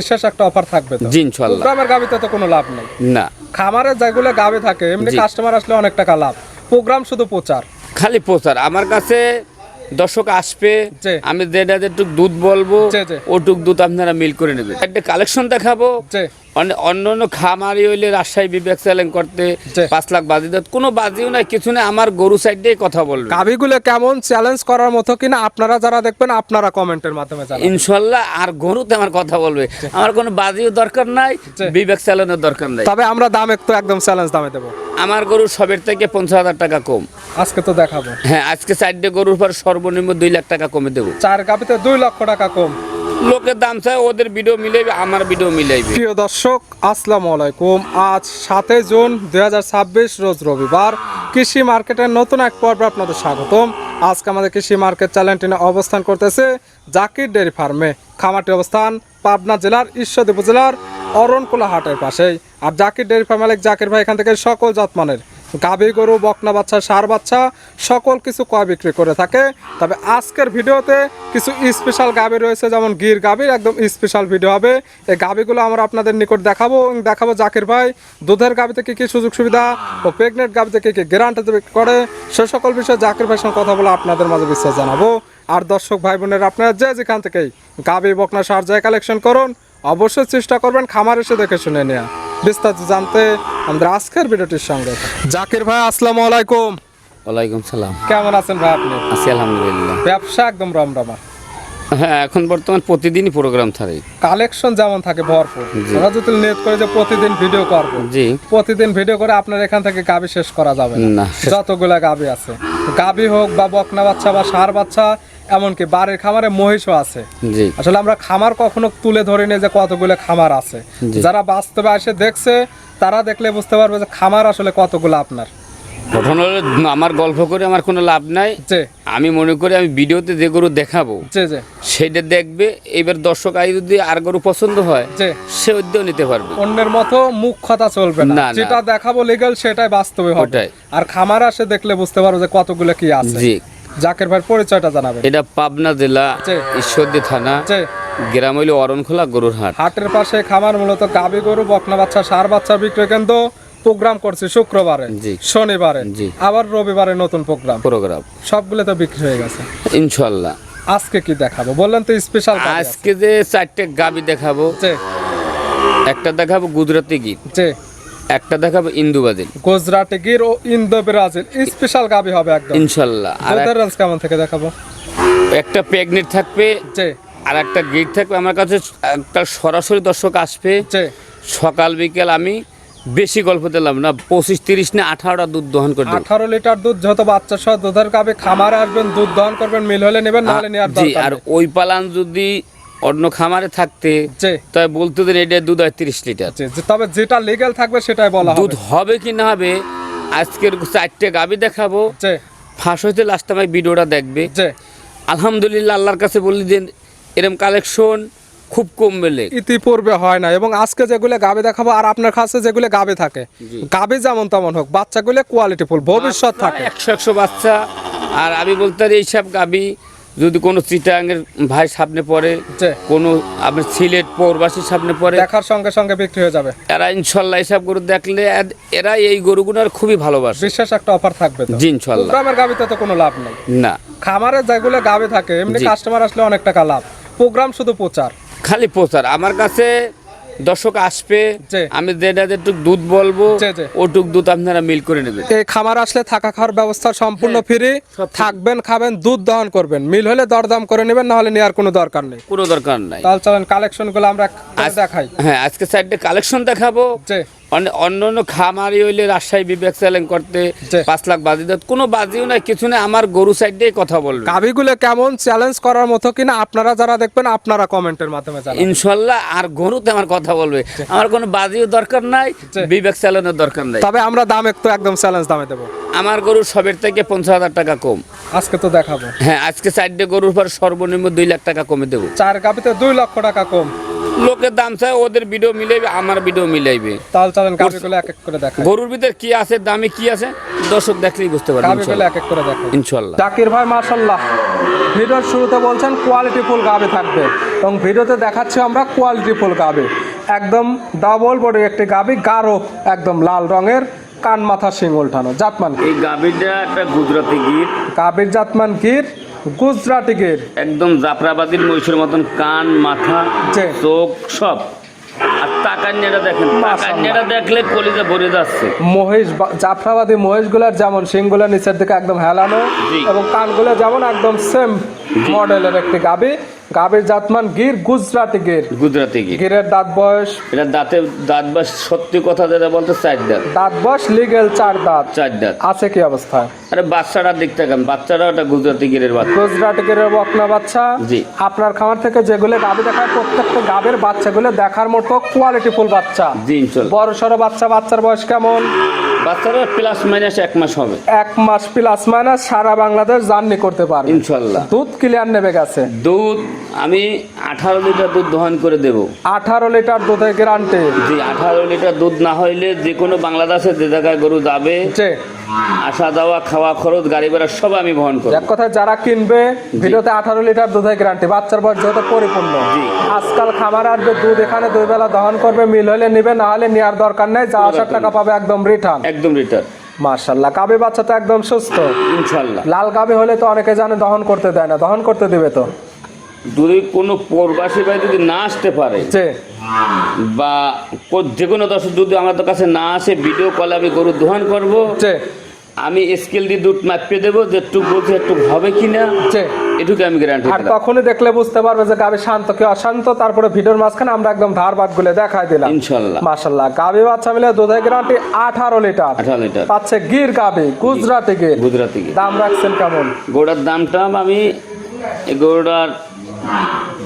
বিশেষ একটা অফার থাকবে তো জি ইনশাআল্লাহ। প্রোগ্রামের গাবিতে তো কোনো লাভ নেই না, খামারে যেগুলো গাবে থাকে এমনি জি। কাস্টমার আসলে অনেক টাকা লাভ প্রোগ্রাম শুধু প্রচার খালি প্রচার। আমার কাছে দর্শক আসবে, জি। আমি যেটুক দুধ বলবো জি, জি। ওটুক দুধ আপনারা মিল করে নেবেন। একটা কালেকশন দেখাবো, জি। অন্য অন্য খামারি হইলে রাজশাহী বিবেক চ্যালেঞ্জ করতে জি। 5 লাখ বাজি দেয়, কোনো বাজিও নাই কিছু নাই, আমার গরু সাইডে কথা বলবে। গাবিগুলো কেমন চ্যালেঞ্জ করার মতো কিনা আপনারা যারা দেখবেন আপনারা কমেন্টের মাধ্যমে জানাবেন ইনশাল্লাহ। আর গরুতে আমার কথা বলবে, আমার কোনো বাজিও দরকার নাই, জি। বিবেক চ্যালেঞ্জের দরকার নাই। তবে আমরা দাম একটু একদম চ্যালেঞ্জ দামে দেবো আমার গরু সবের থেকে 50,000 টাকা কম। আজকে তো দেখাবো হ্যাঁ, আজকে সাইডে গরুর পর সর্বনিম্ন 2 লাখ টাকা কমে দেবো। 4 গাবিতে 2 লক্ষ টাকা কম। লোকের দাম চাই, ওদের ভিডিও মিলাইবে, আমার ভিডিও মিলাইবে। প্রিয় দর্শক আসসালামু আলাইকুম। আজ 7 জুন 2026 রোজ রবিবার। কৃষি মার্কেটের নতুন এক পর্বে আপনাদের স্বাগতম। আজকে আমাদের কৃষি মার্কেট চ্যানেলটি নিয়ে অবস্থান করতেছে জাকির ডেয়ারি ফার্মে। খামারটি অবস্থান পাবনা জেলার ঈশ্বরদী উপজেলার অরণকুলা হাটের পাশেই। আর জাকির ডেয়ারি ফার্ম মালিক জাকির ভাই এখান থেকে সকল জাতমানের গাভী গরু, বকনা বাচ্চা, ষাঁড় বাচ্চা সকল কিছু ক্রয় বিক্রি করে থাকে। তবে আজকের ভিডিওতে কিছু স্পেশাল গাভী রয়েছে, যেমন গির গাভীর একদম স্পেশাল ভিডিও হবে। এই গাভীগুলো আমরা আপনাদের নিকট দেখাবো এবং দেখাবো জাকির ভাই দুধের গাভীতে কী কী সুযোগ সুবিধা ও প্রেগনেন্ট গাভীতে কী কী গ্যারান্টি করে, সে সকল বিষয়ে জাকির ভাইয়ের সঙ্গে কথা বলে আপনাদের মাঝে বিস্তার জানাবো। আর দর্শক ভাই বোনের আপনারা যে যেখান থেকেই গাভী, বকনা, ষাঁড় যায় কালেকশন করুন, অবশ্যই চেষ্টা করবেন খামার এসে দেখে শুনে নেওয়া। বিস্তারিত জানতে আমাদের আজকের ভিডিওটির সঙ্গে জাকির ভাই আসসালামু আলাইকুম। ওয়ালাইকুম সালাম। কেমন আছেন ভাই আপনি? আছি আলহামদুলিল্লাহ। ব্যবসা একদম রমরমা। হ্যাঁ, এখন বর্তমান প্রতিদিনই প্রোগ্রাম থাকে। কালেকশন যেমন থাকে ভরপুর। জি। আমরা যদি নেট করে যে প্রতিদিন ভিডিও করব, জি। প্রতিদিন ভিডিও করে আপনার এখান থেকে গাবি শেষ করা যাবে না। না। যতগুলা গাবি আছে, গাবি হোক বা বকনা বাচ্চা বা ষাঁড় বাচ্চা, এমনকি বাড়ির খামারে মহিষও আছে। জি। আসলে আমরা খামার কখনো তুলে ধরি না যে কতগুলো খামার আছে। জি। যারা বাস্তবে এসে দেখছে তারা দেখলে বুঝতে পারবে যে খামার আসলে কতগুলো আপনার। ঘটনা হলো, আমার গল্প করে আমার কোনো লাভ নাই। জি আমি মনে করি আমি ভিডিওতে যে গরু দেখাবো জি জি সেটা দেখবে, এবার দর্শক আই যদি আর গরু পছন্দ হয় জি। সে উদ্যোগ নিতে পারবে। অন্যের মতো মুখ কথা চলবে না, না, না। যেটা দেখাবো লিগ্যাল সেটাই বাস্তবে হবে। ওটাই। আর খামার আসে দেখলে বুঝতে পারো যে কতগুলো কি আছে। জি। জাকির ভাইয়ের পরিচয়টা জানাবেন। এটা পাবনা জেলা জি। ঈশ্বরদী থানা, যে গ্রাম হইল অরণখোলা গরুর হাট। হাটের পাশে খামার, মূলত গাভী গরু, বকনা বাচ্চা, ষাঁড় বাচ্চা বিক্রয় কেন্দ্র। প্রোগ্রাম করছি শুক্রবারে, জি। শনিবারে, জি। আবার রবিবারে নতুন প্রোগ্রাম। প্রোগ্রাম সবগুলো তো বিক্রি হয়ে গেছে। ইনশাল্লাহ। আজকে কি দেখাবো বললেন তো? স্পেশাল আজকে যে 4টে গাবি দেখাবো, যে একটা দেখাবো গুজরাটি গির, যে একটা দেখাবো ইন্দুবাজিল। গুজরাটি গির ও ইন্দো ব্রাজিল স্পেশাল গাভী হবে একদম। ইনশাল্লাহ। আর দুধের রেঞ্জ কেমন থেকে দেখাবো? একটা প্রেগনেন্ট থাকবে, যে আর একটা গির থাকবে। আমার কাছে একটা সরাসরি দর্শক আসবে, যে সকাল বিকেল আমি বেশি গল্প দিলাম না, 25-30 না 18টা দুধ দহন করে দেব। 18 লিটার দুধ, যেহেতু বাচ্চা সহ দুধের গাভী, খামারে আসবেন, দুধ দহন করবেন, মিল হলে নেবেন, নাহলে নেওয়ার জি। দরকার আর নেই। ওই পালান যদি অন্য খামারে থাকতে, যে তাই বলতে দিন এটা দুধ হয় 30 লিটার। তবে যেটা লিগ্যাল থাকবে সেটাই বলা দুধ হবে। হবে কি না হবে, আজকের 4টে গাবি দেখাবো। যে ফাঁস হইতে লাস্ট আমার ভিডিওটা দেখবে। যে আলহামদুলিল্লাহ, আল্লাহর কাছে বললি যে এরকম কালেকশন খুব কম মেলে। ইতিপূর্বে হয় না। এবং আজকে যেগুলো গাবে দেখাবো আর আপনার কাছে যেগুলো গাবে থাকে, গাবে যেমন তেমন হোক, বাচ্চাগুলো কোয়ালিটিফুল, ভবিষ্যৎ থাকে। 100 বাচ্চা। আর আমি বলতে পারি এইসব গাবি যদি কোনো চিটাঙ্গের ভাই সামনে পড়ে, যে কোনো আপনার সিলেট পৌরবাসীর সামনে পড়ে, দেখার সঙ্গে সঙ্গে বিক্রি হয়ে যাবে। এরা ইনশাল্লাহ এইসব গরু দেখলে এরা এই গরুগুলোর খুবই ভালোবাসে। বিশেষ একটা অফার থাকবে তো। জি ইনশাল্লাহ। প্রোগ্রামের গাবিতে তো কোনো লাভ নেই। না, খামারে যেগুলো গাবে থাকে এমনি জি। কাস্টমার আসলে অনেক টাকা লাভ। প্রোগ্রাম শুধু প্রচার। খালি প্রচার। আমার কাছে দর্শক আসবে, জি। আমি যেটুক দুধ বলবো জি, জি। ওটুক দুধ আপনারা মিল করে নেবেন। এই খামার আসলে থাকা খাওয়ার ব্যবস্থা সম্পূর্ণ ফ্রি। সব free। থাকবেন, খাবেন, দুধ দহন করবেন, মিল হলে দরদাম করে নেবেন, নাহলে নেওয়ার কোনো দরকার নেই। কোনো দরকার নাই। তাহলে চলেন কালেকশন গুলো আমরা করে দেখাই। হ্যাঁ, আজকে 4টে কালেকশন দেখাবো। যে অন্য অন্য খামারি হইলে রাজশাহী বিবেক চ্যালেঞ্জ করতে জি। 5 লাখ বাজি দেয়, কোনো বাজিও নাই কিছু নাই, আমার গরু সাইডে কথা বলবে। গাভীগুলো কেমন চ্যালেঞ্জ করার মতো কিনা আপনারা যারা দেখবেন আপনারা কমেন্টের মাধ্যমে জানাবেন। ইনশাল্লাহ। আর গরুতে আমার কথা বলবে, আমার কোনো বাজিও দরকার নাই, জি। বিবেক চ্যালেঞ্জের দরকার নাই। তবে আমরা দাম একটু একদম চ্যালেঞ্জ দামে দেবো আমার গরু সবের থেকে 50,000 টাকা কম। আজকে তো দেখাবো। হ্যাঁ, আজকে 4টে গরুর পর সর্বনিম্ন 2 লাখ টাকা কমে দেবো। 4 গাভীতে 2 লক্ষ টাকা কম। দর্শকের দাম চাই, ওদের ভিডিও মিলাইবে, আমার ভিডিও মিলাইবে। তাহলে চলেন গাবিগুলো এক এক করে দেখাই। গরুর ভিতরে কি আছে, দামে কি আছে, দর্শক দেখলেই বুঝতে পারবে গাবিগুলো এক এক করে দেখাই ইনশাল্লাহ। জাকির ভাই মাশাআল্লাহ ভিডিওর শুরুতে বলছেন কোয়ালিটি ফুল গাবি থাকবে, এবং ভিডিওতে দেখাচ্ছি আমরা কোয়ালিটি ফুল গাবি, একদম ডাবল বডি একটি গাবি, গাঢ় একদম লাল রঙের, কান মাথা শিং উল্টানো, জাতমান কি? এই গাভীটা একটা গুজরাটি গির, গাবির জাতমান গির, গুজরাটি গির, একদম জাফরাবাদীর মহিষের মতন কান মাথা জি। চোখ সব। আর তাকান্যাটা দেখেন, তাকান্যাটা দেখলে কলিজা ভরে যাচ্ছে। মহিষ জাফরাবাদী মহিষগুলার যেমন শিংগুলো নিচের দিকে একদম হেলানো, জি। এবং কানগুলো যেমন একদম সেম মডেলের একটি গাবি, গাবির জাতমান গির, গুজরাটি গির। গুজরাটি গির, গিরের দাঁত বয়স, এটা দাঁত বাস সত্যি কথা যেটা বলতে 4 দাঁত। দাঁত বয়স লিগেল 4 দাঁত 4 দাঁত আছে। কি অবস্থায়? আরে বাচ্চাটা দেখতে কেমন, বাচ্চাটা ওটা গুজরাটি গিরের বাচ্চা। গুজরাটি গিরের বকনা বাচ্চা। জি। আপনার খামার থেকে যেগুলো গাবি দেখায় প্রত্যেকটা গাবের বাচ্চাগুলো দেখার মতো কোয়ালিটি ফুল বাচ্চা। জি ইনশাল্লাহ। বড় সড়ো বাচ্চা, বাচ্চার বয়স কেমন? বাচ্চারা প্লাস মাইনাস 1 মাস হবে 1 মাস প্লাস মাইনাস সারা বাংলাদেশ জার্নি করতে পারবে ইনশাল্লাহ। দুধ ক্লিয়ার নেবে গেছে। দুধ আমি 18 লিটার দুধ দহন করে দেব। 18 লিটার দুধের গ্যারান্টি। জি, 18 লিটার দুধ না হইলে যে কোনো বাংলাদেশে যে জায়গায় গরু যাবে, যে আসা যাওয়া খাওয়া খরচ গাড়ি ভাড়া সব আমি বহন করব। এক কথায় যারা কিনবে ভিডিওতে 18 লিটার দুধের গ্যারান্টি, বাচ্চার বয়স যেহেতু পরিপূর্ণ। জি। আজকাল খামার আসবে, দুধ এখানে 2 বেলা দহন করবে, মিল হলে নিবে, না হলে নেওয়ার দরকার নেই, যা আসার টাকা পাবে একদম রিটার্ন। একদম লিটার মাশাআল্লাহ গাবি বাচ্চা তো একদম সুস্থ। ইনশাল্লাহ। লাল গাবি হলে তো অনেকে জানে দহন করতে দেয় না, দহন করতে দিবে তো? যদি কোনো প্রবাসী ভাই যদি না আসতে পারে, যে বা যে কোনো দর্শক যদি আমাদের কাছে না আসে, ভিডিও কলে আমি গরু দহন করব, যে আমি স্কেল দিয়ে দুধ মাপিয়ে দেবো, যে একটু বলছে একটু হবে কিনা, যে এটুকু আমি গ্যারান্টি আর দিলাম। তখনই দেখলে বুঝতে পারবে যে গাবি শান্ত কি অশান্ত। তারপরে ভিডিওর মাঝখানে আমরা একদম ধার বাট গুলো দেখাই দিলাম ইনশাল্লাহ। মাশাআল্লাহ গাবি বাচ্চা মিলে দুধের গ্যারান্টি 18 লিটার 18 লিটার পাচ্ছে গির গাবি, গুজরাটি গির। গুজরাটি গির। দাম রাখছেন কেমন? গরুটার দামটা আমি এই গরুটার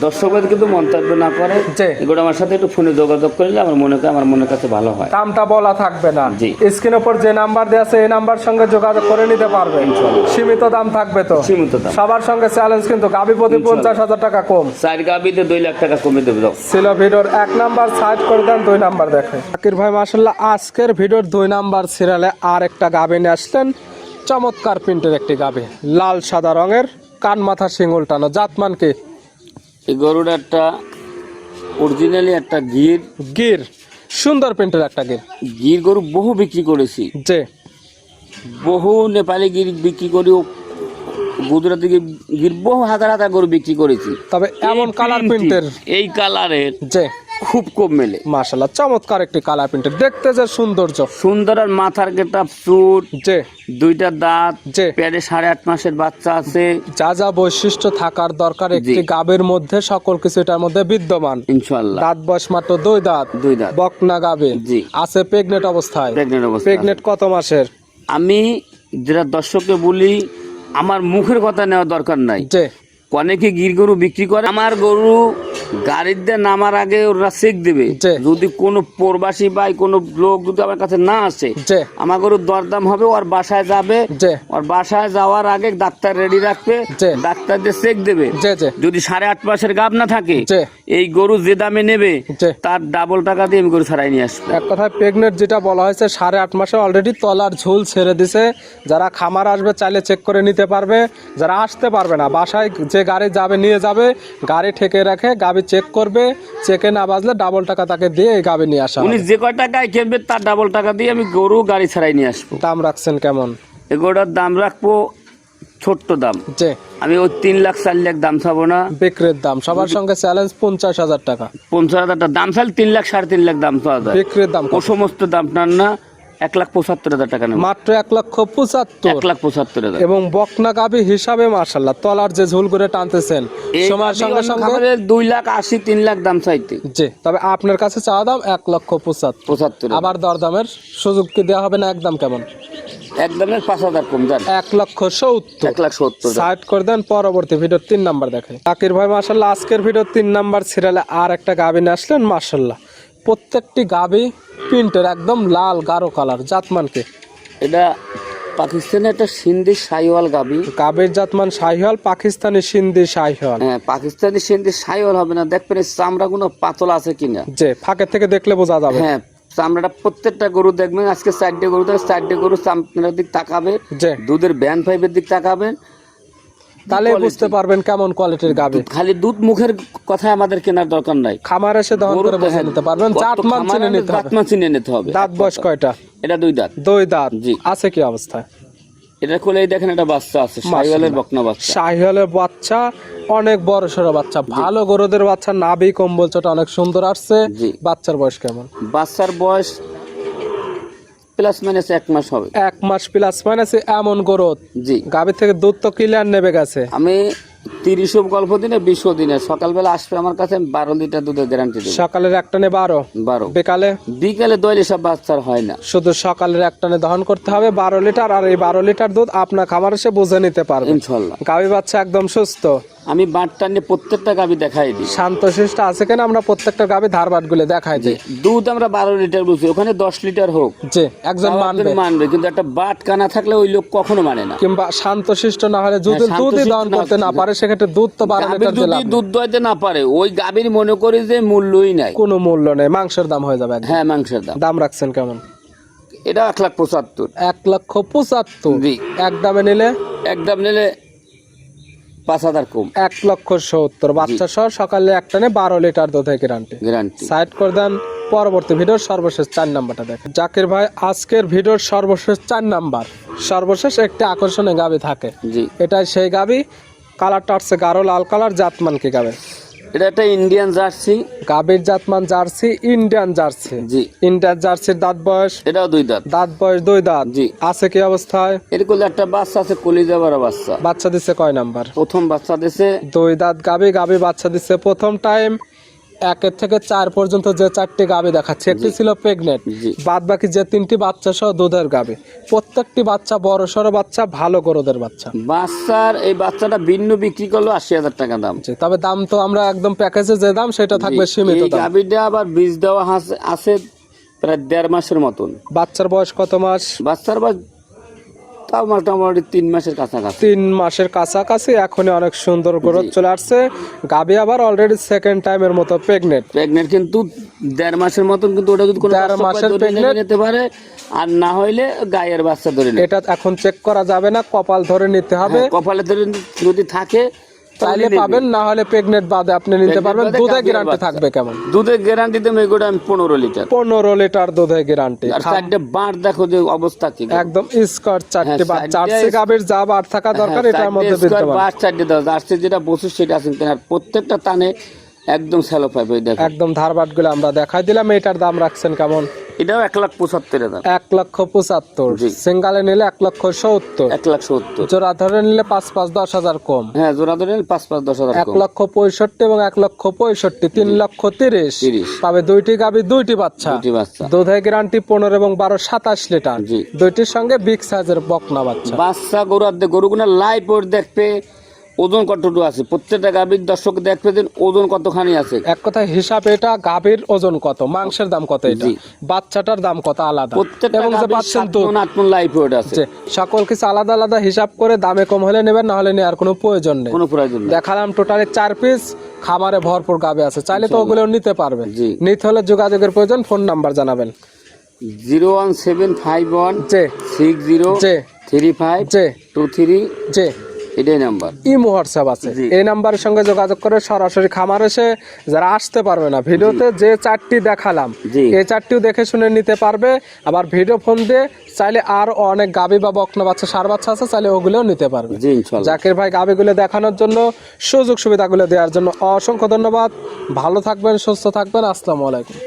দর্শকদের কিন্তু মন্তব্য না করে, জি। এগুলো আমার সাথে একটু ফোনে যোগাযোগ করলে আমার মনের কাছে ভালো হয়। দামটা বলা থাকবে না, জি। স্ক্রিনের উপর যে নাম্বার দেওয়া আছে এই নাম্বার সঙ্গে যোগাযোগ করে নিতে পারবে। সীমিত দাম থাকবে তো? সীমিত দাম। সবার সঙ্গে চ্যালেঞ্জ কিন্তু গাবি প্রতি 50,000 টাকা কম। 4 গাবিতে 2 লাখ টাকা কমে দেবে দাও। ছিল ভিডিওর 1 নাম্বার সাইড করে দেন, 2 নাম্বার দেখেন। জাকির ভাই মাশাআল্লাহ আজকের ভিডিওর 2 নাম্বার সিরিয়ালে আর একটা গাবি নিয়ে আসলেন, চমৎকার প্রিন্টের একটি গাবি, লাল সাদা রঙের, কান মাথা শিং উল্টানো, জাতমান কি? এই গরুটা একটা অরিজিনালি একটা গির। গির, সুন্দর প্রিন্টের একটা গির। গির গরু বহু বিক্রি করেছি, যে বহু নেপালি গির বিক্রি করি, গুজরাটি গির বহু হাজার হাজার গরু বিক্রি করেছি। তবে এমন এই কালার প্রিন্টটি, প্রিন্টের এই কালারের যে খুব কম মেলে। মাশাআল্লাহ চমৎকার একটি কালার প্রিন্টের, দেখতে যে সৌন্দর্য। সুন্দর আর মাথার গেটআপ, চুট, যে 2টা দাঁত, যে পেটে 8.5 মাসের বাচ্চা আছে, যা যা বৈশিষ্ট্য থাকার দরকার একটি গাবের মধ্যে সকল কিছু এটার মধ্যে বিদ্যমান। ইনশাআল্লাহ। দাঁত বয়স মাত্র 2 দাঁত, 2 দাঁত, বকনা গাবে, জি। আছে প্রেগনেন্ট অবস্থায়। প্রেগনেন্ট অবস্থা। প্রেগনেন্ট কত মাসের? আমি যেটা দর্শককে বলি, আমার মুখের কথা নেওয়া দরকার নাই। যে অনেকে গির গরু বিক্রি করে, আমার গরু গাড়িতে নামার আগে ওরা চেক দেবে। যে যদি কোনো প্রবাসী বা কোনো লোক যদি আমার কাছে না আসে, যে আমার গরুর দরদাম হবে, ওর বাসায় যাবে, যে ওর বাসায় যাওয়ার আগে ডাক্তার রেডি রাখবে, যে ডাক্তার দিয়ে চেক দেবে। যে যে যদি 8.5 মাসের গাব না থাকে, যে এই গরু যে দামে নেবে যে তার ডাবল টাকা দিয়ে আমি গরু ছাড়াই নিয়ে আসবো। এক কথায় প্রেগনেন্ট যেটা বলা হয়েছে 8.5 মাসে অলরেডি তলার ঝোল ছেড়ে দিছে। যারা খামার আসবে চাইলে চেক করে নিতে পারবে, যারা আসতে পারবে না বাসায় যে গাড়ি যাবে নিয়ে যাবে, গাড়ি ঠেকে রাখে, গাবি চেক করবে, চেকে না বাজলে ডাবল টাকা তাকে দিয়ে এই গাবি নিয়ে আসা উনি হবে। যে কয় টাকায় কিনবে তার ডাবল টাকা দিয়ে আমি গরু গাড়ি ছাড়াই নিয়ে আসবো। দাম রাখছেন কেমন? এই গরুটার দাম রাখবো ছোট্ট দাম, যে আমি ওই 3 লাখ 4 লাখ দাম চাবো না। বিক্রির দাম সবার সঙ্গে চ্যালেঞ্জ 50,000 টাকা। 50,000 টাকা দাম চাইলে 3 লাখ 3.5 লাখ দাম চাওয়া যায়। বিক্রির দাম ও সমস্ত দাম টান না, 1,75,000 টাকা নেব। মাত্র 1,75,000। 1,75,000। এবং বকনা গাবি হিসাবে মাশাআল্লাহ তলার যে ঝুল করে টানতেছেন সময়ের সঙ্গে সঙ্গে 2,80,000 3 লাখ দাম চাইতে। জি, তবে আপনার কাছে চাওয়া দাম 1,75,000। 75,000। আবার দরদামের সুযোগ কি দেওয়া হবে না? একদম কেমন? একদমের 5,000 কম দেন। 1,70,000। 1,70,000 সাইড করে দেন, পরবর্তী ভিডিও 3 নাম্বার দেখাই। জাকির ভাই মাশাআল্লাহ আজকের ভিডিও 3 নাম্বার সিরিয়ালে আর একটা গাবি নিয়ে আসলেন মাশাআল্লাহ। প্রত্যেকটি গাবি প্রিন্টের একদম লাল গাঢ় কালার, জাতমানকে? এটা পাকিস্তানে একটা সিন্ধি শাহিওয়াল গাবি। গাবির জাতমান শাহিওয়াল, পাকিস্তানি সিন্ধি শাহিওয়াল। হ্যাঁ, পাকিস্তানি সিন্ধি শাহিওয়াল হবে না, দেখবেন এই চামড়াগুলো পাতলা আছে কিনা। যে ফাঁকে থেকে দেখলে বোঝা যাবে। হ্যাঁ, চামড়াটা প্রত্যেকটা গরু দেখবেন, আজকে 4টে গরু থাকে, 4টে গরু চামড়ার দিক তাকাবে, যে দুধের ব্যান পাইপের দিক তাকাবেন, তাহলে বুঝতে পারবেন কেমন কোয়ালিটির গাবি। খালি দুধ মুখের কথা আমাদের কেনার দরকার নাই, খামার এসে দহন করে বুঝে নিতে পারবেন। জাতমান চিনে নিতে হবে। জাতমান চিনে নিতে হবে। দাঁত বয়স কয়টা? এটা 2 দাঁত। 2 দাঁত। জি। আছে কি অবস্থায়? এটা খুলেই দেখেন, একটা বাচ্চা আছে, শাহিওয়ালের বকনা বাচ্চা। শাহিওয়ালের বাচ্চা, অনেক বড় সড়ো বাচ্চা, ভালো গরুদের বাচ্চা, নাভি কম্বলচটা অনেক সুন্দর আসছে। জি। বাচ্চার বয়স কেমন? বাচ্চার বয়স প্লাস মাইনাস 1 মাস হবে। 1 মাস প্লাস মাইনাস এমন গরু। জি। গাভী থেকে দুধ তো ক্লিয়ার নেবে গেছে। আমি 30 গল্প দিনে 20 দিনে সকালবেলা আসবে আমার কাছে, আমি 12 লিটার দুধের গ্যারান্টি দেবো। সকালের এক টানে 12, বিকালে বিকালে দইলে সব বাচ্চার হয় না, শুধু সকালের এক টানে দহন করতে হবে 12 লিটার। আর এই 12 লিটার দুধ আপনার খামার এসে বুঝে নিতে পারবে ইনশাল্লাহ। গাভী বাচ্চা একদম সুস্থ। আমি বাটটা নিয়ে প্রত্যেকটা গাভি দেখাই দিই। শান্তশিষ্ট আছে কেন আমরা প্রত্যেকটা গাভী ধারবাট গুলো দেখাই দিই। দুধ আমরা 12 লিটার বলছি, ওখানে 10 লিটার হোক, যে একজন মানবে মানবে, কিন্তু একটা বাট কানা থাকলে ওই লোক কখনো মানে না। কিংবা শান্তশিষ্ট না হলে যদি হ্যাঁ, দুধই শান্তশিষ্ট দহন না করতে না পারে, সেক্ষেত্রে দুধ তো 12 গাভীর লিটার যদি দিলাম। দুধ দইতে না পারে, ওই গাভীর মনে করি যে মূল্যই নাই, কোনো মূল্য নেই, মাংসের দাম হয়ে যাবে একদম। হ্যাঁ, মাংসের দাম। দাম রাখছেন কেমন? এটা 1,75,000। 1,75,000। জি। এক দামে নিলে? একদম নিলে 5,000 কম। 1,70,000 বাচ্চা সহ সকালে এক টানে 12 লিটার দুধের গ্যারান্টি। সাইড করে দেন। পরবর্তী ভিডিওর সর্বশেষ 4 নাম্বারটা দেখেন। জাকির ভাই, আজকের ভিডিওর সর্বশেষ 4 নাম্বার, সর্বশেষ একটি আকর্ষণীয় গাবি থাকে। জি। এটাই সেই গাবি। কালারটা হচ্ছে গাঢ় লাল কালার। জাতমান কি গাবে? এটা একটা ইন্ডিয়ান জার্সি। গাবির জাতমান জার্সি, ইন্ডিয়ান জার্সি। জি। ইন্ডিয়ান জার্সির দাঁত বয়স? এটাও 2 দাঁত। দাঁত বয়স 2 দাঁত। জি। আছে কি অবস্থায়? এরকম একটা বাচ্চা আছে, কলিজা বড় বাচ্চা। বাচ্চা দিচ্ছে কয় নাম্বার? প্রথম বাচ্চা দিছে। 2 দাঁত গাবি। গাবি বাচ্চা দিচ্ছে প্রথম টাইম। 1 থেকে 4 পর্যন্ত যে 4টি গাবি দেখাচ্ছে, একটি ছিল প্রেগনেন্ট, জি। বাদ বাকি যে 3টি বাচ্চা সহ দুধের গাবি। প্রত্যেকটি বাচ্চা বড় সড়ো বাচ্চা, ভালো গরুদের বাচ্চা। বাচ্চার এই বাচ্চাটা ভিন্ন বিক্রি করলো 80,000 টাকা দাম। তবে দাম তো আমরা একদম প্যাকেজে যে দাম সেটা থাকবে সীমিত এই দাম। গাভীটা আবার বীজ দেওয়া আছে প্রায় 1.5 মাসের মতন। বাচ্চার বয়স কত মাস? বাচ্চার বয়স তাও মোটামুটি 3 মাসের কাছাকাছি। 3 মাসের কাছাকাছি। এখনই অনেক সুন্দর গ্রোথ চলে আসছে। গাবি আবার অলরেডি সেকেন্ড টাইমের মতো প্রেগনেন্ট। কিন্তু 1.5 মাসের মতন, কিন্তু ওটা যদি কোনো 1.5 মাসের প্রেগনেন্ট নিতে পারে, আর না হইলে গায়ের বাচ্চা ধরে নেবে। এটা এখন চেক করা যাবে না, কপাল ধরে নিতে হবে। কপালে ধরে যদি থাকে তাহলে পাবেন, না হলে প্রেগনেন্ট বাদে আপনি নিতে পারবেন। দুধের গ্যারান্টি থাকবে কেমন? দুধের গ্যারান্টি দেবো এগুলো আমি 15 লিটার। 15 লিটার দুধের গ্যারান্টি। আর 4টে বাট দেখো যে অবস্থা কি, একদম স্কট 4টি বাট। হ্যাঁ, জার্সি গাবির যা বাট থাকা দরকার এটার মধ্যে বিদ্যমান। বাট 4টে দাও, জার্সি যেটা বসে সেটা আছে, আর প্রত্যেকটা টানে একদম স্যালো পাইপ। এই দেখো একদম ধারবাট গুলো আমরা দেখাই দিলাম। এটার দাম রাখছেন কেমন? এটাও 1,75,000 দাম। 1,75,000। সিঙ্গালে নিলে 1,70,000। 1,70,000। জোড়া ধরে নিলে 5,10,000 কম। হ্যাঁ, জোড়া ধরে 5,10,000 কম। 1,65,000 এবং 1,65,000, 3,30,000 পাবে। 2টি গাবি, 2টি বাচ্চা। দুধের গ্যারান্টি 15 এবং 12, 27 লিটার। জি। 2টির সঙ্গে বিগ সাইজের বকনা বাচ্চা। বাচ্চা গরুগুলো লাইভ ওর দেখবে ওজন কতটুকু আছে, প্রত্যেকটা গাভীর দর্শক দেখবে যে ওজন কতখানি আছে। এক কথা হিসাব, এটা গাভীর ওজন কত, মাংসের দাম কত, এটা বাচ্চাটার দাম কত আলাদা, এবং যে পাচ্ছেন দুধ লাইভ ওয়েট আছে, সকল কিছু আলাদা আলাদা হিসাব করে দামে কম হলে নেবেন, না হলে নেওয়ার কোনো প্রয়োজন নেই। দেখালাম টোটালি 4 পিস। খামারে ভরপুর গাভী আছে, চাইলে তো ওগুলো নিতে পারবেন। নিতে হলে যোগাযোগের প্রয়োজন। ফোন নাম্বার জানাবেন। 01751603523 এটাই নাম্বার। ইমো হোয়াটসঅ্যাপ আছে, এই নাম্বারের সঙ্গে যোগাযোগ করে সরাসরি খামার এসে যারা আসতে পারবে না, ভিডিওতে যে 4টি দেখালাম এই 4টিও দেখে শুনে নিতে পারবে। আবার ভিডিও ফোন দিয়ে চাইলে আর অনেক গাভী বা বকনা বাচ্চা, ষাঁড় বাচ্চা আছে, চাইলে ওগুলোও নিতে পারবে। জাকির ভাই গাভীগুলো দেখানোর জন্য, সুযোগ সুবিধাগুলো দেওয়ার জন্য অসংখ্য ধন্যবাদ। ভালো থাকবেন, সুস্থ থাকবেন। আসসালামু আলাইকুম।